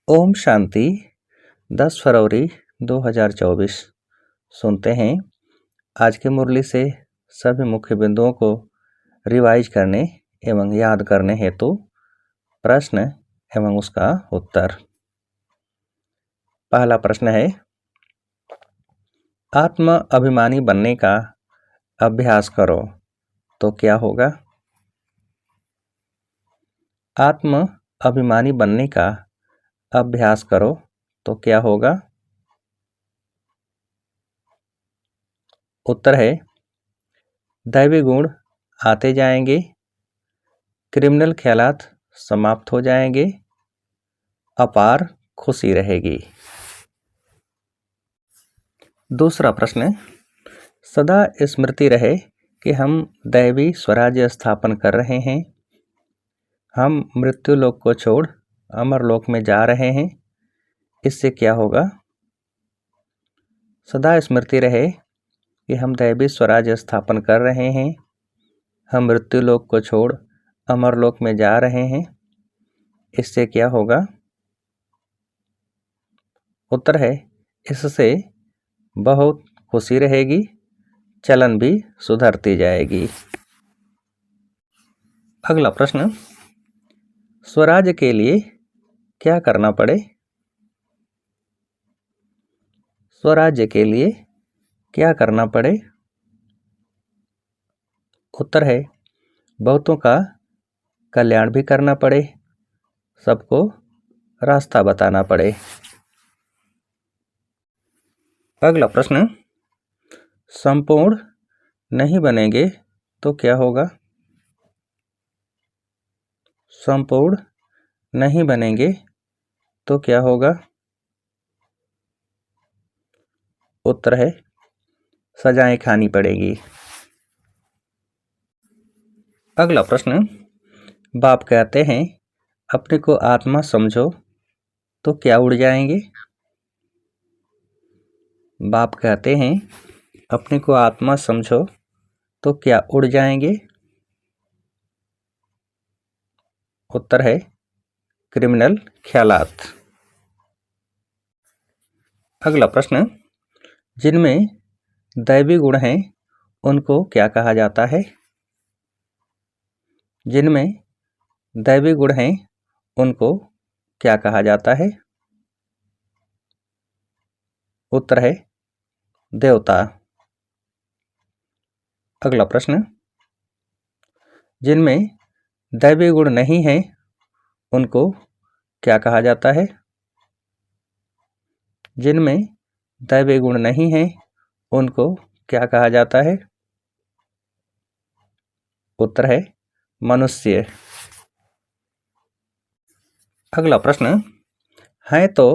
ओम शांति। 10 फरवरी 2024। सुनते हैं आज की मुरली से सभी मुख्य बिंदुओं को रिवाइज करने एवं याद करने हेतु प्रश्न एवं उसका उत्तर। पहला प्रश्न है, आत्म अभिमानी बनने का अभ्यास करो तो क्या होगा? आत्म अभिमानी बनने का अभ्यास करो तो क्या होगा? उत्तर है, दैवी गुण आते जाएंगे, क्रिमिनल ख्यालात समाप्त हो जाएंगे, अपार खुशी रहेगी। दूसरा प्रश्न, सदा स्मृति रहे कि हम दैवी स्वराज्य स्थापन कर रहे हैं, हम मृत्यु लोक को छोड़ अमर लोक में जा रहे हैं, इससे क्या होगा? सदा स्मृति रहे कि हम दैवी स्वराज्य स्थापन कर रहे हैं, हम मृत्यु लोक को छोड़ अमर लोक में जा रहे हैं, इससे क्या होगा? उत्तर है, इससे बहुत खुशी रहेगी, चलन भी सुधरती जाएगी। अगला प्रश्न, स्वराज्य के लिए क्या करना पड़े? स्वराज्य के लिए क्या करना पड़े? उत्तर है, बहुतों का कल्याण भी करना पड़े, सबको रास्ता बताना पड़े। अगला प्रश्न, संपूर्ण नहीं बनेंगे तो क्या होगा? संपूर्ण नहीं बनेंगे तो क्या होगा? उत्तर है, सजाएं खानी पड़ेगी। अगला प्रश्न, बाप कहते हैं अपने को आत्मा समझो तो क्या उड़ जाएंगे? बाप कहते हैं अपने को आत्मा समझो तो क्या उड़ जाएंगे? उत्तर है, क्रिमिनल ख्यालात। अगला प्रश्न, जिनमें दैवी गुण हैं उनको क्या कहा जाता है? जिनमें दैवी गुण हैं उनको क्या कहा जाता है? उत्तर है, देवता। अगला प्रश्न, जिनमें दैवी गुण नहीं हैं उनको क्या कहा जाता है? जिनमें दैवी गुण नहीं हैं उनको क्या कहा जाता है? उत्तर है, मनुष्य। अगला प्रश्न, हैं तो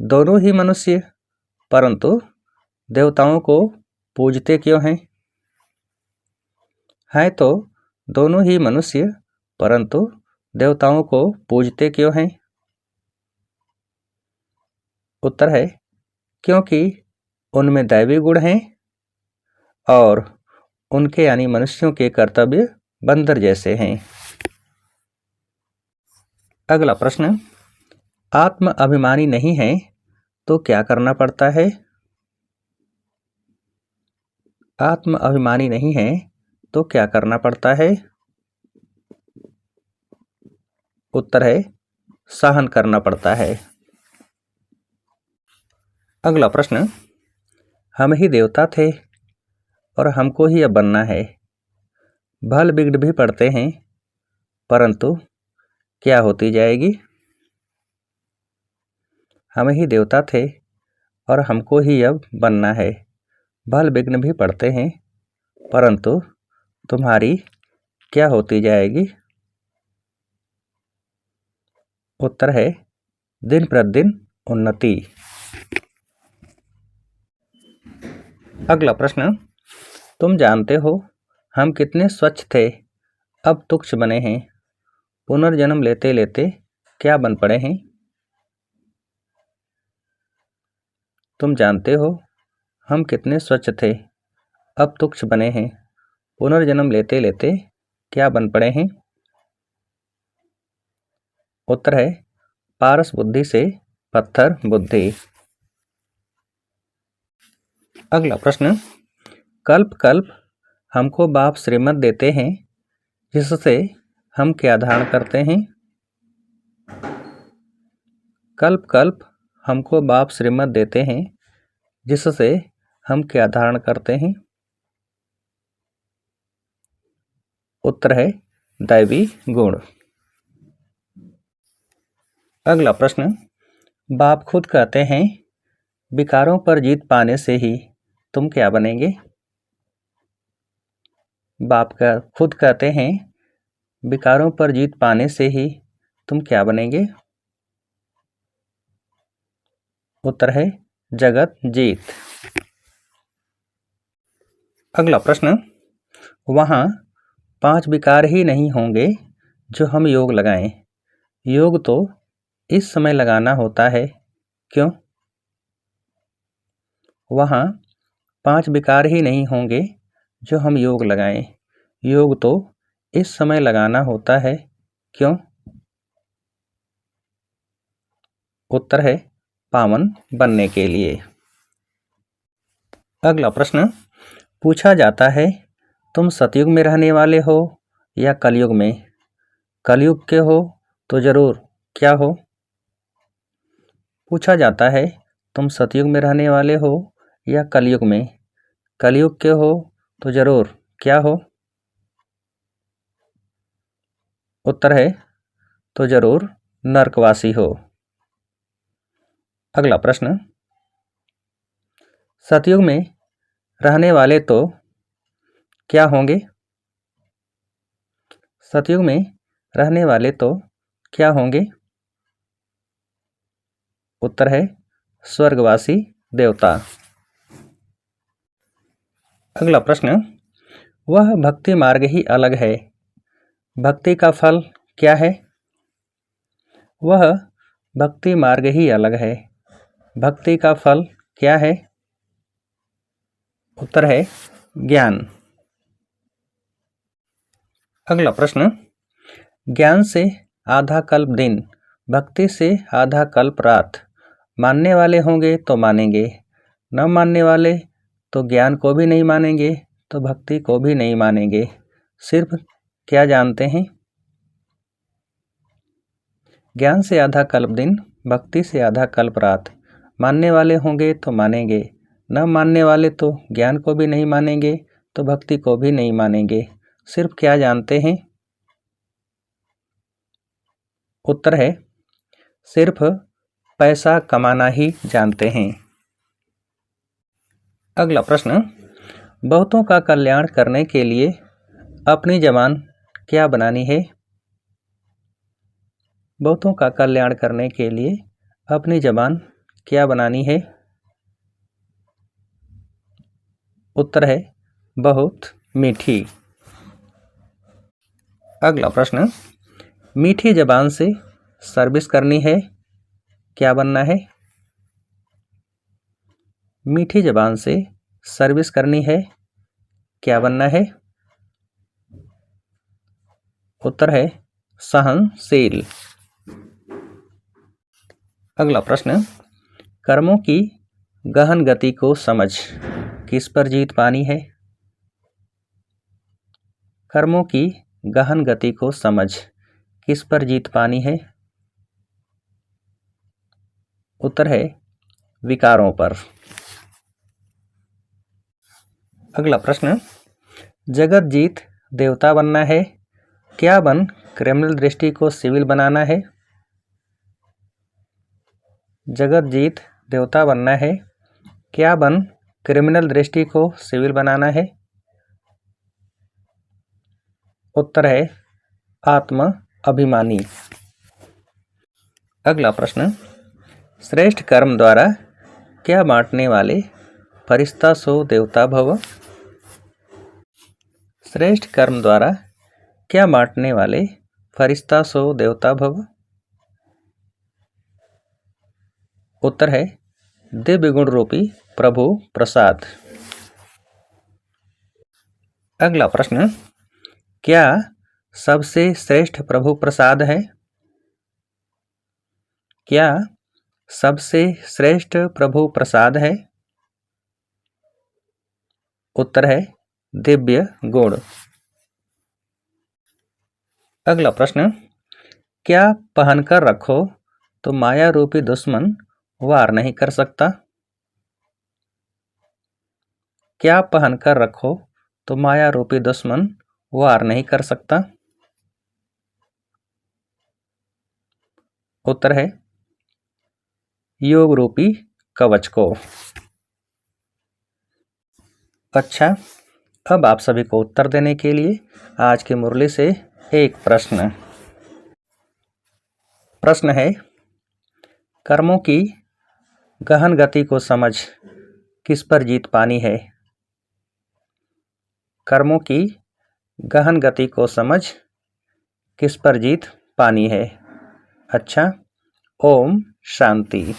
दोनों ही मनुष्य परंतु देवताओं को पूजते क्यों हैं? हैं तो दोनों ही मनुष्य परंतु देवताओं को पूजते क्यों हैं? उत्तर है, क्योंकि उनमें दैवी गुण हैं और उनके यानी मनुष्यों के कर्तव्य बंदर जैसे हैं। अगला प्रश्न, आत्म अभिमानी नहीं है तो क्या करना पड़ता है? आत्म अभिमानी नहीं है तो क्या करना पड़ता है? उत्तर है, सहन करना पड़ता है। अगला प्रश्न, हम ही देवता थे और हमको ही अब बनना है, भल बिगड़ भी पड़ते हैं परंतु क्या होती जाएगी? हम ही देवता थे और हमको ही अब बनना है, भल विघ्न भी पड़ते हैं परंतु तुम्हारी क्या होती जाएगी? उत्तर है, दिन प्रतिदिन उन्नति। अगला प्रश्न, तुम जानते हो हम कितने स्वच्छ थे, अब तुच्छ बने हैं, पुनर्जन्म लेते लेते क्या बन पड़े हैं? तुम जानते हो हम कितने स्वच्छ थे, अब तुच्छ बने हैं, पुनर्जन्म लेते लेते क्या बन पड़े हैं? उत्तर है, पारस बुद्धि से पत्थर बुद्धि। अगला प्रश्न, कल्प कल्प हमको बाप श्रीमत देते हैं, जिससे हम क्या धारण करते हैं? कल्प कल्प हमको बाप श्रीमत देते हैं, जिससे हम क्या धारण करते हैं? उत्तर है दैवी गुण। अगला प्रश्न, बाप खुद कहते हैं विकारों पर जीत पाने से ही तुम क्या बनेंगे? बाप का खुद कहते हैं विकारों पर जीत पाने से ही तुम क्या बनेंगे? उत्तर है जगत जीत। अगला प्रश्न, वहाँ 5 विकार ही नहीं होंगे जो हम योग लगाएं। योग तो इस समय लगाना होता है, क्यों? वहाँ 5 विकार ही नहीं होंगे जो हम योग लगाएं। योग तो इस समय लगाना होता है, क्यों? उत्तर है पावन बनने के लिए। अगला प्रश्न, पूछा जाता है तुम सतयुग में रहने वाले हो या कलयुग में? कलयुग के हो तो जरूर क्या हो? पूछा जाता है तुम सतयुग में रहने वाले हो या कलयुग में? कलयुग के हो तो जरूर क्या हो? उत्तर है तो जरूर नरकवासी हो। अगला प्रश्न, सतयुग में रहने वाले तो क्या होंगे? सतयुग में रहने वाले तो क्या होंगे? उत्तर है स्वर्गवासी देवता। अगला प्रश्न, वह भक्ति मार्ग ही अलग है, भक्ति का फल क्या है? वह भक्ति मार्ग ही अलग है, भक्ति का फल क्या है? उत्तर है ज्ञान। अगला प्रश्न, ज्ञान से आधा कल्प दिन, भक्ति से आधा कल्प रात। मानने वाले होंगे तो मानेंगे, न मानने वाले तो ज्ञान को भी नहीं मानेंगे तो भक्ति को भी नहीं मानेंगे। सिर्फ क्या जानते हैं? ज्ञान से आधा कल्प दिन, भक्ति से आधा कल्प रात। मानने वाले होंगे तो मानेंगे, न मानने वाले तो ज्ञान को भी नहीं मानेंगे तो भक्ति को भी नहीं मानेंगे। सिर्फ क्या जानते हैं? उत्तर है सिर्फ पैसा कमाना ही जानते हैं। अगला प्रश्न, बहुतों का कल्याण करने के लिए अपनी जबान क्या बनानी है? बहुतों का कल्याण करने के लिए अपनी जबान क्या बनानी है? उत्तर है बहुत मीठी। अगला प्रश्न, मीठी जबान से सर्विस करनी है, क्या बनना है? मीठी जबान से सर्विस करनी है, क्या बनना है? उत्तर है सहनशील। अगला प्रश्न, कर्मों की गहन गति को समझ किस पर जीत पानी है? कर्मों की गहन गति को समझ किस पर जीत पानी है? उत्तर है विकारों पर। अगला प्रश्न, जगत जीत देवता बनना है, क्या बन क्रिमिनल दृष्टि को सिविल बनाना है? जगत जीत देवता बनना है, क्या बन क्रिमिनल दृष्टि को सिविल बनाना है? उत्तर है आत्म अभिमानी। अगला प्रश्न, श्रेष्ठ कर्म द्वारा क्या बांटने वाले फरिश्ता सो देवता भव? श्रेष्ठ कर्म द्वारा क्या बांटने वाले फरिश्ता सो देवता भव? उत्तर है दिव्य गुण रूपी प्रभु प्रसाद। अगला प्रश्न, क्या सबसे श्रेष्ठ प्रभु प्रसाद है? क्या सबसे श्रेष्ठ प्रभु प्रसाद है? उत्तर है दिव्य गुण। अगला प्रश्न, क्या पहनकर रखो तो माया रूपी दुश्मन वार नहीं कर सकता? क्या पहनकर रखो तो माया रूपी दुश्मन वार नहीं कर सकता? उत्तर है योग रूपी कवच को। अच्छा, अब आप सभी को उत्तर देने के लिए आज की मुरली से एक प्रश्न है, कर्मों की गहन गति को समझ किस पर जीत पानी है? कर्मों की गहन गति को समझ किस पर जीत पानी है? अच्छा, ओम शांति।